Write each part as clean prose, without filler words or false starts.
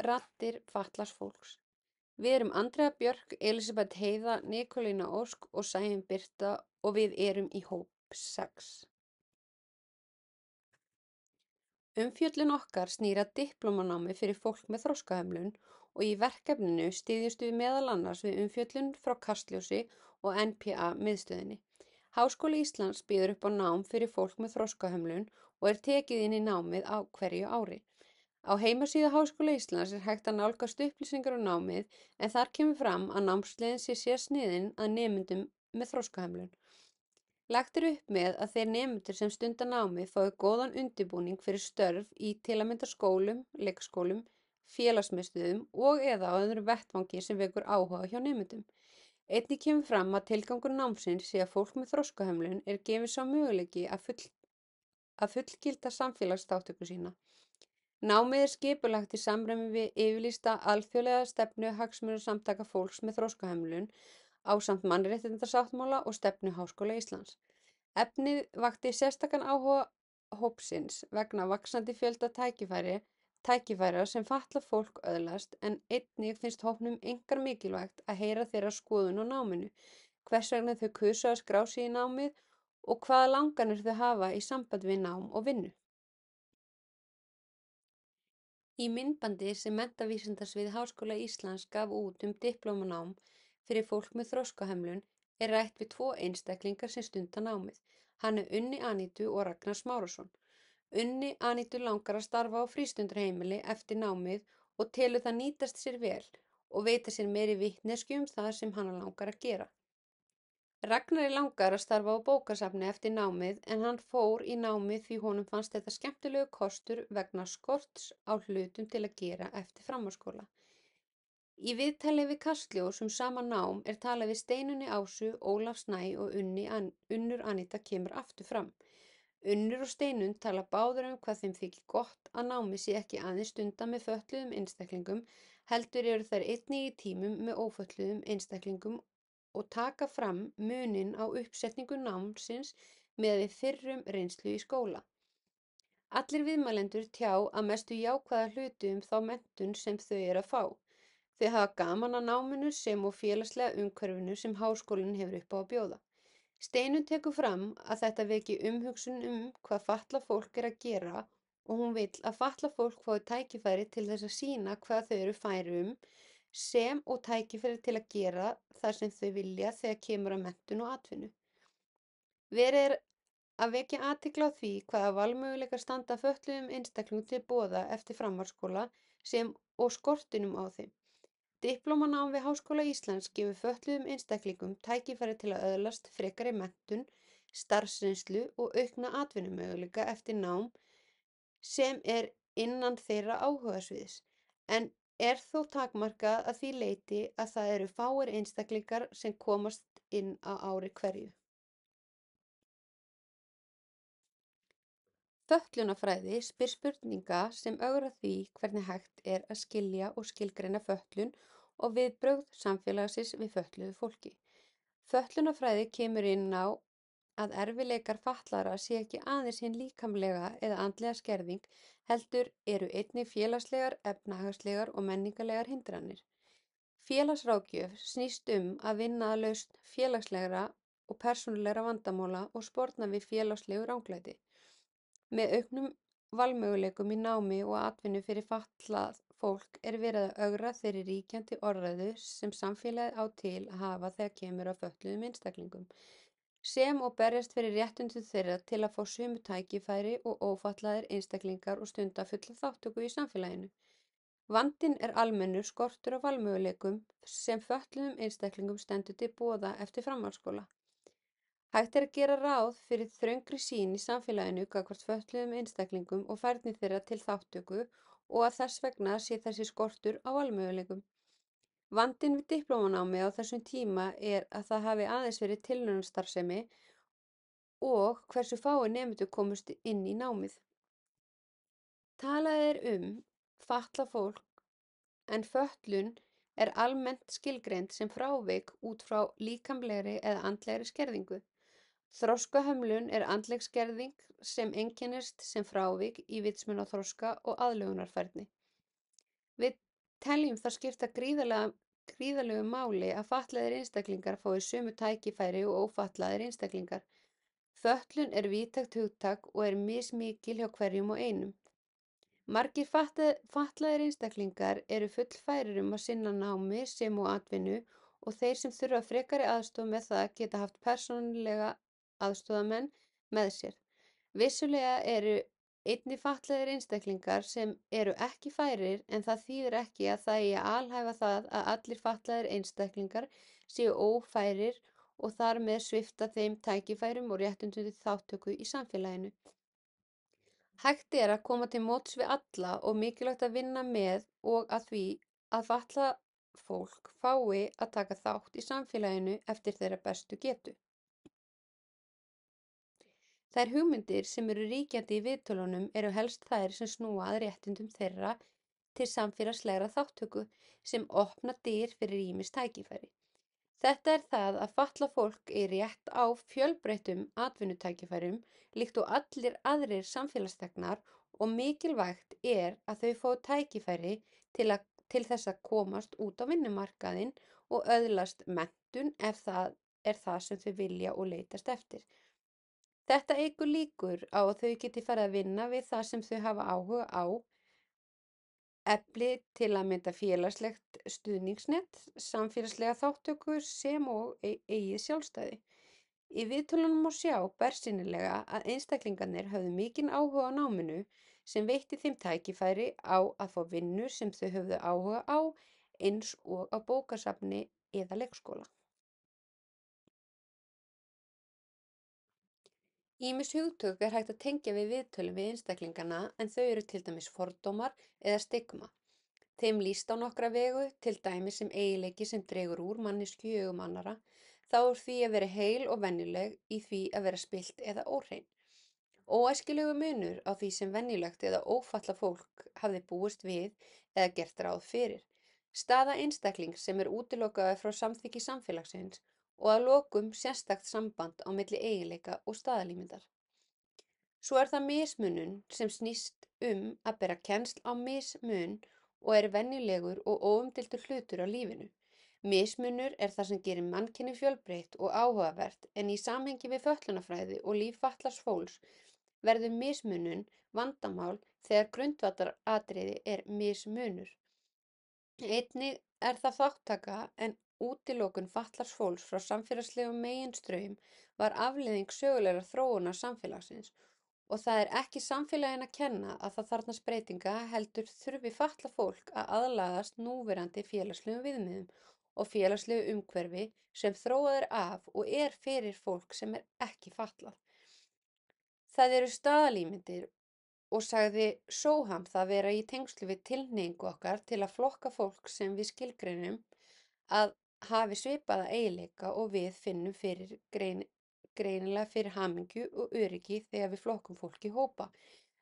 Raddir fatlaðs fólks. Við erum Andrea Björk, Elísabet Heiða, Nikolína Ósk og Sæunn Birta og við erum í hóp 6. Umfjöllun okkar snýr að diplómanámi fyrir fólk með þroskahömlun og í verkefninu styðjumst við meðal annars við umfjöllun frá Kastljósi og NPA miðstöðinni. Háskóli Íslands býður upp á nám fyrir fólk með þroskahömlun og er tekið inn í námið á hverju ári. Á heimasíðu Háskóla Íslands er hægt að nálgast upplýsingar um námið en þar kemur fram að námsleiðin sé sérsniðin að nemendum með þroskahömlun. Lagt er upp með að þeir nemendur sem stunda námið fái góðan undirbúning fyrir störf í til að mynda skólum, leikskólum, félagsmiðstöðvum og eða á öðrum vettvangi sem vekur áhuga hjá nemendum. Einnig kemur fram að tilgangur námsins sé að fólk með þroskahömlun er gefinn sá möguleiki að fullgilda samfélagsþátttöku sína. Námið er skipulagt í samræmi við yfirlýsta alþjóðlega stefnu hagsmunasamtaka fólks með þroskahömlun ásamt mannréttindasáttmála og stefnu Háskóla Íslands. Efnið vakti sérstakan áhuga hópsins vegna vaxandi fjölda tækifæra sem fatlað fólk öðlast en einnig finnst hópnum einkar mikilvægt að heyra þeirra skoðun á náminu, hvers vegna þau kusu að skrá sig í námið og hvaða langanir þau hafa í sambandi við nám og vinnu. Í myndbandi sem Menntavísindasvið Háskóla Íslands gaf út diplómanám fyrir fólk með þroskahömlun er rætt við 2 einstaklingar sem stunda námið, hana Unni Anítu og Ragnar Smárasson. Unni Anítu langar að starfa á frístundarheimili eftir námið og telur það nýtast sér vel og veita sér meiri vitneskju það sem hana langar að gera. Ragnari langar að starfa á bókasafni eftir námið en hann fór í námið því honum fannst þetta skemmtilegu kostur vegna skorts á hlutum til að gera eftir framhaldsskóla. Í viðtali við Kastljós sama nám er talað við Steinunni Ásu, Ólaf Snæ og Unnur Aníta kemur aftur fram. Unnur og Steinunn tala báðar hvað þeim þykir gott að námið sé ekki aðeins stundað með fötluðum einstaklingum, heldur eru þær einnig í tímum með ófötluðum einstaklingum og taka fram muninn á uppsetningu námsins með við fyrrum reynslu í skóla. Allir viðmælendur tjá að mestu jákvæða hluti þá menntun sem þau eru að fá. Þau hafa gaman að náminu sem og félagslega umhverfinu sem háskólinn hefur upp á að bjóða. Steinunn tekur fram að þetta veki umhugsun hvað fatlað fólk er að gera og hún vill að fatlað fólk fái tækifæri til þess að sýna hvað þau eru færi sem og tækifæri til að gera það sem þau vilja þegar kemur að menntun og atvinnu. Verið er að vekja athygli á því hvaða valmöguleikar standa fötluðum einstaklingum til boða eftir framhaldsskóla sem og skortinum á þeim. Diplómanám við Háskóla Íslands gefur fötluðum einstaklingum tækifæri til að öðlast frekari menntun, starfsreynslu og aukna atvinnumöguleika eftir nám sem er innan þeirra áhugasviðs, en er þó takmarkað að því leyti að það eru fáir einstaklingar sem komast inn á ári hverju. Fötlunarfræði spyr spurninga sem ögra því hvernig hægt er að skilja og skilgreina fötlun og viðbrögð samfélagsins við fötluðu fólki. Fötlunarfræði kemur inn á að erfiðleikar fatlaðra sé ekki aðeins hin líkamlega eða andlega skerðing, heldur eru einnig félagslegar, efnahagslegar og menningarlegar hindranir. Félagsráðgjöf snýst að vinna að lausn félagslegra og persónulegra vandamála og sporna við félagslegu ranglæti. Með auknum valmöguleikum í námi og atvinnu fyrir fatlað fólk er verið að ögra þeirri ríkjandi orðræðu sem samfélagið á til að hafa þegar kemur að fötluðum einstaklingum, sem og berjast fyrir réttindum þeirra til að fá sömu tækifæri og ófatlaðir einstaklingar og stunda fulla þátttöku í samfélaginu. Vandinn er almennur skortur á valmöguleikum sem fötluðum einstaklingum stendur til boða eftir framhaldsskóla. Hægt er að gera ráð fyrir þröngri sýn í samfélaginu gagnvart fötluðum einstaklingum og færni þeirra til þátttöku og að þess vegna sé þessi skortur á valmöguleikum. Vandinn við diplómanámi á þessum tíma er að það hafi aðeins verið tilraunastarfsemi og hversu fáir nemendur komust inn í námið. Talað er fatlað fólk en fötlun er almennt skilgreind sem frávik út frá líkamlegri eða andlegri skerðingu. Þroskahömlun er andleg skerðing sem einkennist sem frávik í vitsmunaþroska og aðlögunarfærni. Við teljum það skipta gríðarlegu máli að fatlaðir einstaklingar fái sömu tækifæri og ófatlaðir einstaklingar. Fötlun er víðtækt hugtak og er mismikil hjá hverjum og einum. Margir fatlaðir einstaklingar eru fullfærir að sinna námi sem og atvinnu og þeir sem þurfa frekari aðstoð með það geta haft persónulega aðstoðarmenn með sér. Vissulega eru einnig fatlaðir einstaklingar sem eru ekki færir en það þýðir ekki að það eigi að alhæfa það að allir fatlaðir einstaklingar séu ófærir og þar með svipta þeim tækifærum og réttindum til þátttöku í samfélaginu. Hægt er að koma til móts við alla og mikilvægt að vinna með og að því að fatlað fólk fái að taka þátt í samfélaginu eftir þeirra bestu getu. Þær hugmyndir sem eru ríkjandi í viðtölunum eru helst þær sem snúa að réttindum þeirra til samfélagslegra þátttöku sem opna dyr fyrir ýmis tækifæri. Þetta er það að fatlað fólk eigi rétt á fjölbreyttum atvinnutækifærum líkt og allir aðrir samfélagsþegnar og mikilvægt er að þau fái tækifæri til þess að komast út á vinnumarkaðinn og öðlast menntun ef það er það sem þau vilja og leitast eftir. Þetta eykur líkur á að þau geti farið að vinna við það sem þau hafa áhuga á, efli til að mynda félagslegt stuðningsnet, samfélagslega þátttöku sem og eigið sjálfstæði. Í viðtölunum má sjá bersýnilega að einstaklingarnir höfðu mikinn áhuga á náminu sem veitti þeim tækifæri á að fá vinnu sem þau höfðu áhuga á eins og á bókasafni eða leikskóla. Ýmis hugtök er hægt að tengja við viðtölum við einstaklingana en þau eru til dæmis fordómar eða stigma. Þeim lýst á nokkra vegu, til dæmis sem eiginleiki sem dregur úr manneskju í augum annarra, þá er því að vera heil og venjuleg í því að vera spillt eða óhrein. Óæskilegu munur á því sem venjulegt eða ófatlað fólk hafði búist við eða gert ráð fyrir. Staða einstaklings sem er útilokaður frá samþykki samfélagsins og að lokum sérstakt samband á milli eiginleika og staðalímyndar. Svo er það mismunun sem snýst að bera kennsl á mismun og er venjulegur og óumdeildur hlutur á lífinu. Mismunur er það sem gerir mannkyni fjölbreytt og áhugavert en í samhengi við fötlunarfræði og líf fatlaðs fólks verður mismunun vandamál þegar grundvallaratriði er mismunur. Einnig er það þátttaka en útilokun fatlaðs fólks frá samfélagslegum meginstraum var afleiðing sögulegrar þróunar samfélagsins og það er ekki samfélaginu að kenna að það þarfnast breytinga heldur þurfi fatlað fólk að aðlagast núverandi félagslegum viðmiðum og félagslegu umhverfi sem þróað er af og er fyrir fólk sem er ekki fatlað. Það eru staðalímyndir og sagði Soham það vera í tengslu við tilhneigingu okkar til að flokka fólk sem við skilgreinum að hafi svipaða eiginleika og við finnum greinilega fyrir hamingju og öryggi þegar við flokkum fólk í hópa.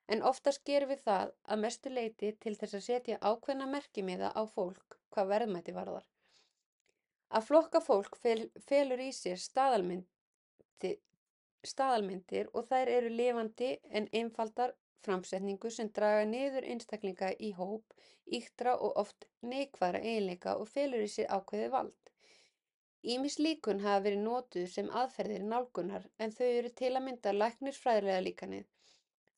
En oftast gerum við það að mestu leyti til þess að setja ákveðna merkimiða á fólk hvað verðmæti varðar. Að flokka fólk felur í sér staðalmyndir og þær eru lifandi en einfaldar framsetningu sem draga niður einstaklinga í hóp, ýktra og oft neikvæðra eiginleika og felur í sér ákveðið vald. Ýmis líkun hafa verið notuð sem aðferðir nálgunar en þau eru til að mynda læknisfræðilega líkanið.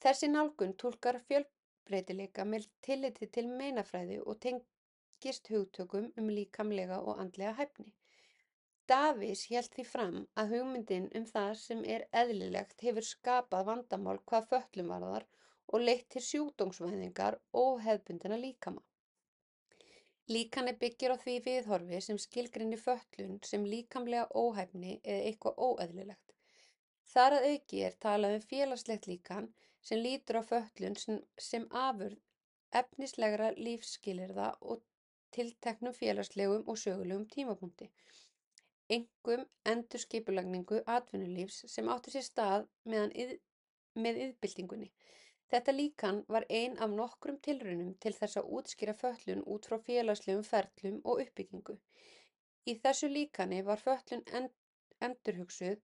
Þessi nálgun túlkar fjölbreytileika með tilliti til meinafræði og tengist hugtökum líkamlega og andlega hæfni. Davies hélt því fram að hugmyndin það sem er eðlilegt hefur skapað vandamál hvað fötlun varðar og leitt til sjúkdómsvæðingar óhefðbundinna líkama. Líkanið byggir á því viðhorfi sem skilgreinir fötlun sem líkamlega óhæfni eða eitthvað óeðlilegt. Þar að auki er talað félagslegt líkan sem lítur á fötlun sem afurð efnislegra lífsskilyrða og tilteknum félagslegum og sögulegum tímapunkti. Einkum endurskipulagningu atvinnulífs sem átti sér stað með iðnbyltingunni. Þetta líkan var ein af nokkrum tilraunum til þess að útskýra fötlun út frá félagslegum ferlum og uppbyggingu. Í þessu líkani var fötlun endurhugsuð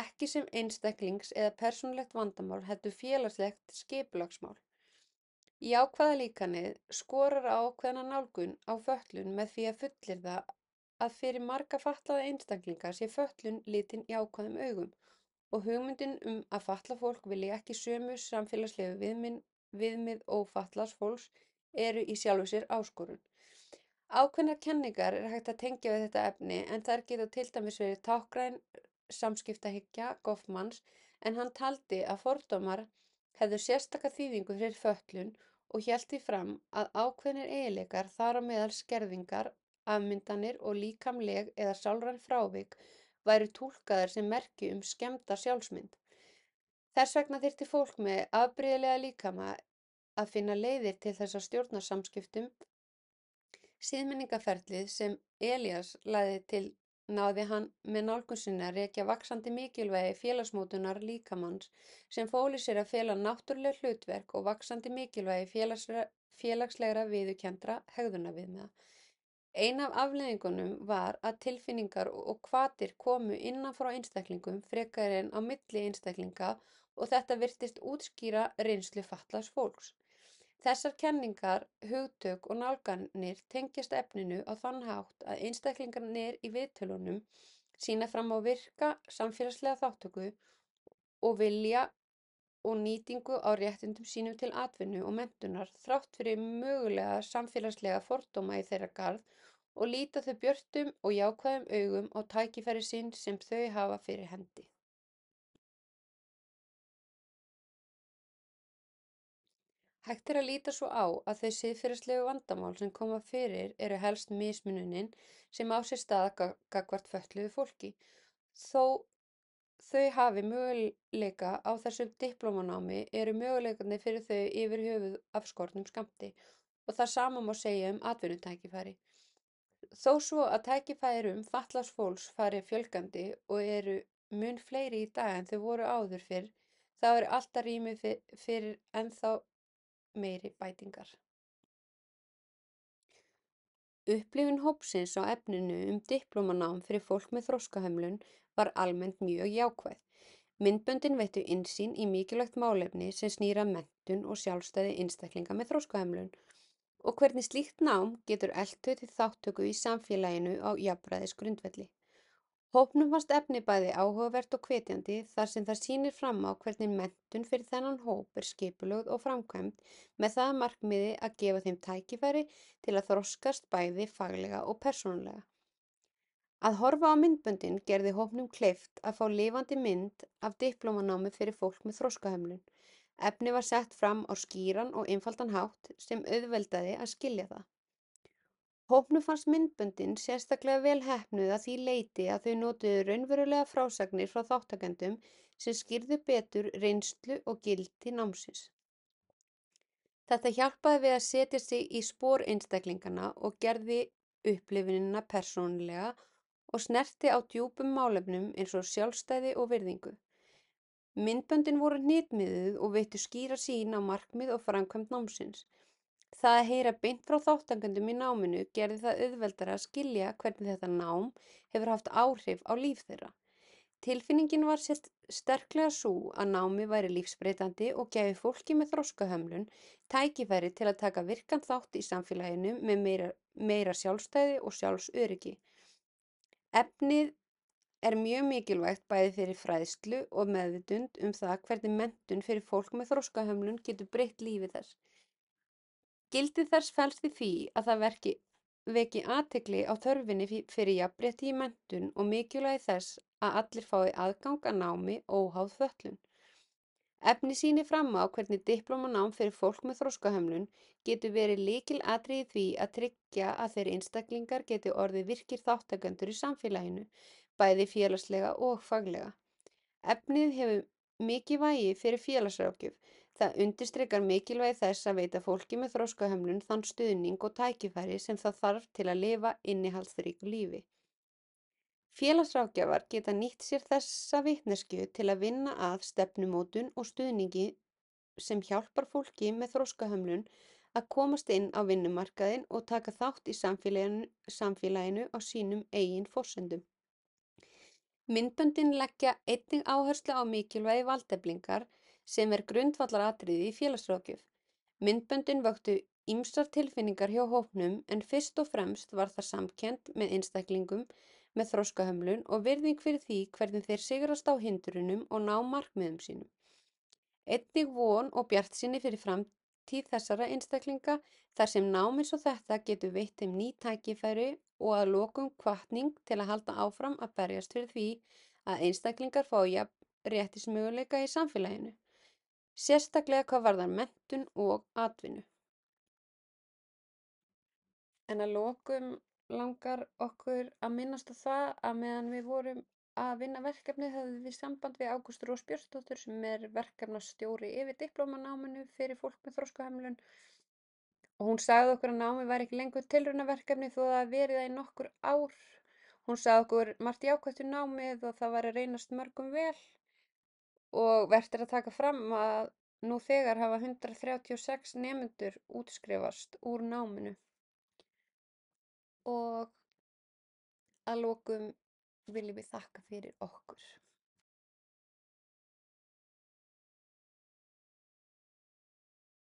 ekki sem einstaklings- eða persónulegt vandamál heldur félagslegt skipulagsmál. Jákvæða líkanið skorar á ákveðna nálgun á fötlun með því að fullyrða að fyrir marga fatlaða einstaklinga sé fötlun litin jákvæðum augum og hugmyndin að fatlað fólk vilji ekki sömu samfélagslegu viðmið ófatlaðs fólks eru í sjálfu sér áskorun. Ákveðnar kenningar er hægt að tengja við þetta efni en þær geta til dæmis verið táknræn samskiptahyggja Goffmans en hann taldi að fordómar hefðu sérstaka þýðingu fyrir fötlun og hélt því fram að ákveðnir eiginleikar, þar á meðal skerðingar, afmyndanir og líkamleg eða sálræn frávik, væru túlkaðar sem merki skemmda sjálfsmynd. Þess vegna þyrfti fólk með afbrigðilega líkama að finna leiðir til þess að stjórna samskiptum. Siðmenningarferlið sem Elías lagði til náði hann með nálgun sinni að rekja vaxandi mikilvægi félagsmótunar líkamans sem fól í sér að fela náttúruleg hlutverk og vaxandi mikilvægi félagslegra viðurkenndra hegðunarviðmiða. Ein af afleiðingunum var að tilfinningar og hvatir komu innan frá einstaklingum frekar en á milli einstaklinga og þetta virtist útskýra reynslu fatlaðs fólks. Þessar kenningar, hugtök og nálganir tengjast efninu á þann hátt að einstaklingarnir í viðtölunum sýna fram á virka samfélagslega þátttöku og vilja og nýtingu á réttindum sínum til atvinnu og menntunar þrátt fyrir mögulega samfélagslega fordóma í þeirra garð og líta þau björtum og jákvæðum augum á tækifæri sín sem þau hafa fyrir hendi. Hægt er að líta svo á að þau siðferðislegu vandamál sem koma fyrir eru helst mismununin sem á sér stað gagnvart fötluðu fólki. Þó þau hafi möguleika á þessu diplómanámi eru möguleikarnir fyrir þau yfir höfuð af skornum skammti og það sama má segja atvinnutækifæri. Þó svo að tækifærum fatlaðs fólks fari fjölgandi og eru mun fleiri í dag en þau voru áður fyrr, þá er alltaf rými fyrir ennþá meiri bætingar. Upplifun hópsins á efninu diplómanám fyrir fólk með þroskahömlun var almennt mjög jákvæð. Myndböndin veittu innsýn í mikilvægt málefni sem snýr að menntun og sjálfstæði einstaklinga með þroskahömlun og hvernig slíkt nám getur eflt þau til þátttöku í samfélaginu á jafnræðisgrundvelli. Hópnum fannst efni bæði áhugavert og hvetjandi þar sem það sýnir fram á hvernig menntun fyrir þennan hóp er skipulögð og framkvæmd með það að markmiði að gefa þeim tækifæri til að þroskast bæði faglega og persónulega. Að horfa á myndböndin gerði hópnum kleift að fá lifandi mynd af diplómanámi fyrir fólk með þroskahömlun. Efni var sett fram á skýran og einfaldan hátt sem auðveldaði að skilja það. Hópnum fannst myndböndin sérstaklega vel heppnuð að því leyti að þau notuðu raunverulega frásagnir frá þátttakendum sem skýrðu betur reynslu og gildi námsins. Þetta hjálpaði við að setja sig í spor einstaklingana og gerði upplifunina persónulega og snerti á djúpum málefnum eins og sjálfstæði og virðingu. Myndböndin voru hnitmiðuð og veittu skýra sýn á markmið og framkvæmd námsins. Það að heyra beint frá þáttakendum í náminu gerði það auðveldara að skilja hvernig þetta nám hefur haft áhrif á líf þeirra. Tilfinningin var sterklega sú að námi væri lífsbreytandi og gæfi fólki með þroskahömlun tækifæri til að taka virkan þátt í samfélaginu með meira sjálfstæði og sjálfsöryggi. Efnið er mjög mikilvægt bæði fyrir fræðslu og meðvitund það hvernig menntun fyrir fólk með þroskahömlun getur breytt lífi þess. Gildi þess felst í því að það veki athygli á þörfinni fyrir jafnrétti í menntun og mikilvægi þess að allir fái aðgang að námi óháð fötlun. Efni sýnir fram á hvernig diplómanám fyrir fólk með þroskahömlun getur verið lykilatriði í því að tryggja að þeir einstaklingar geti orðið virkir þátttakendur í samfélaginu, bæði félagslega og faglega. Efnið hefur mikið vægi fyrir félagsráðgjöf. Það undirstrikar mikilvægi þess að veita fólki með þroskahömlun þann stuðning og tækifæri sem það þarf til að lifa innihaldsríku lífi. Félagsráðgjafar geta nýtt sér þessa vitneskju til að vinna að stefnumótun og stuðningi sem hjálpar fólki með þroskahömlun að komast inn á vinnumarkaðinn og taka þátt í samfélaginu á sínum eigin forsendum. Myndböndin leggja einnig áherslu á mikilvægi valdeflingar sem er grundvallaratriði í félagsráðgjöf. Myndböndin vöktu ýmsar tilfinningar hjá hópnum en fyrst og fremst var það samkennd með einstaklingum með þroskahömlun og virðing fyrir því hvernig þeir sigrast á hindrunum og ná markmiðum sínum. Einnig von og bjartsýni fyrir framtíð þessara einstaklinga þar sem nám eins og þetta getur veitt þeim ný tækifæri og að lokum hvatning til að halda áfram að berjast fyrir því að einstaklingar fái jafnréttismöguleika í samfélaginu, sérstaklega hvað varðar menntun og atvinnu. En að lokum langar okkur að minnast á það að meðan við vorum að vinna verkefnið höfðum við samband við Ágústu Rós Björnsdóttur sem er verkefnastjóri yfir diplómanáminu fyrir fólk með þroskahömlun og hún sagði okkur að námið væri ekki lengur tilraunaverkefni þó það hafi verið það í nokkur ár. Hún sagði okkur margt jákvætt um námið og það væri að reynast mörgum vel og vert er að taka fram að nú þegar hafa 136 nemendur útskrifast úr náminu. Og að lokum viljum við þakka fyrir okkur.